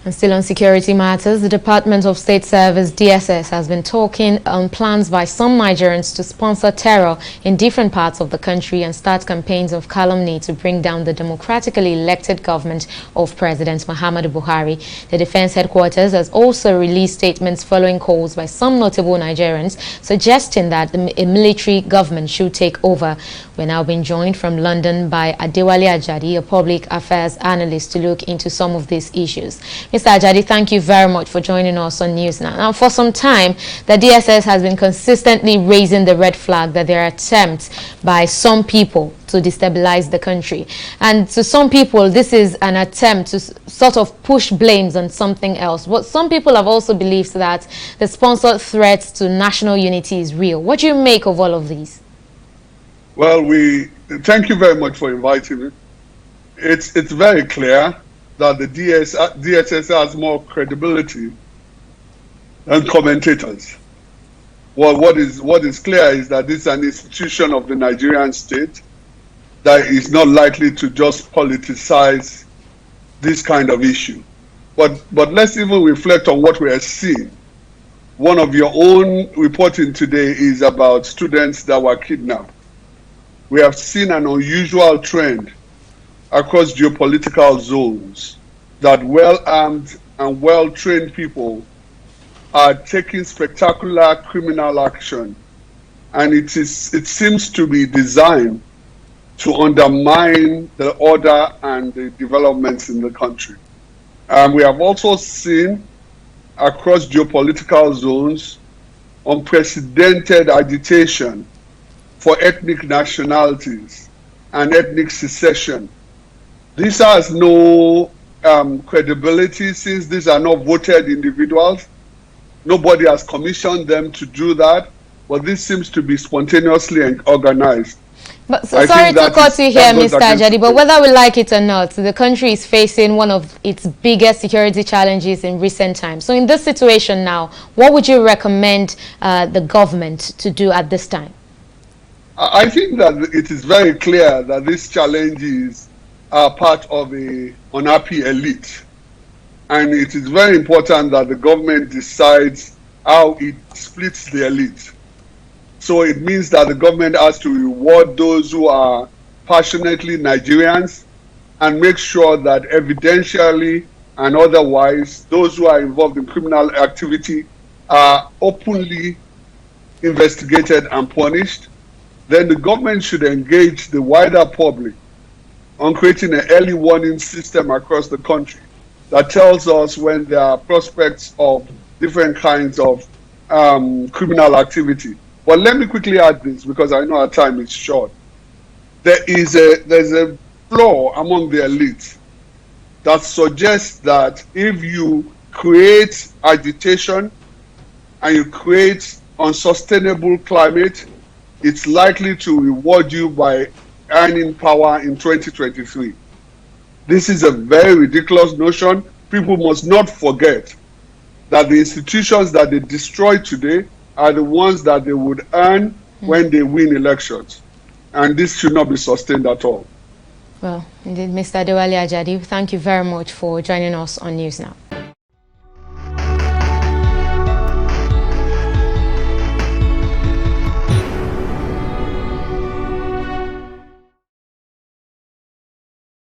And still on security matters, the Department of State Service (DSS) has been talking on plans by some Nigerians to sponsor terror in different parts of the country and start campaigns of calumny to bring down the democratically elected government of President Muhammadu Buhari. The Defense Headquarters has also released statements following calls by some notable Nigerians suggesting that a military government should take over. We're now being joined from London by Adewale Ajadi, a public affairs analyst, to look into some of these issues. Mr. Ajadi, thank you very much for joining us on News Now. Now, for some time, the DSS has been consistently raising the red flag that there are attempts by some people to destabilize the country. And to some people, this is an attempt to sort of push blames on something else. But some people have also believed that the sponsored threat to national unity is real. What do you make of all of these? Well, thank you very much for inviting me. It's very clear that the DSS has more credibility than commentators. Well, what is clear is that this is an institution of the Nigerian state that is not likely to just politicize this kind of issue. But let's even reflect on what we are seeing. One of your own reporting today is about students that were kidnapped. We have seen an unusual trend across geopolitical zones that well-armed and well-trained people are taking spectacular criminal action, and it seems to be designed to undermine the order and the developments in the country. We have also seen across geopolitical zones unprecedented agitation for ethnic nationalities and ethnic secession. This has no credibility since these are not voted individuals. Nobody has commissioned them to do that, but this seems to be spontaneously organized. But sorry to cut you here, Mr. Ajadi, but whether we like it or not, the country is facing one of its biggest security challenges in recent times. So in this situation now, what would you recommend the government to do at this time? I think that it is very clear that these challenges are part of an unhappy elite. And it is very important that the government decides how it splits the elite. So it means that the government has to reward those who are passionately Nigerians and make sure that evidentially and otherwise those who are involved in criminal activity are openly investigated and punished. Then the government should engage the wider public on creating an early warning system across the country that tells us when there are prospects of different kinds of criminal activity. But let me quickly add this, because I know our time is short. There's a flaw among the elite that suggests that if you create agitation and you create unsustainable climate, it's likely to reward you by earning power in 2023. This is a very ridiculous notion. People must not forget that the institutions that they destroy today are the ones that they would earn when they win elections. And this should not be sustained at all. Well, indeed, Mr. Adewale Ajadi, thank you very much for joining us on News Now.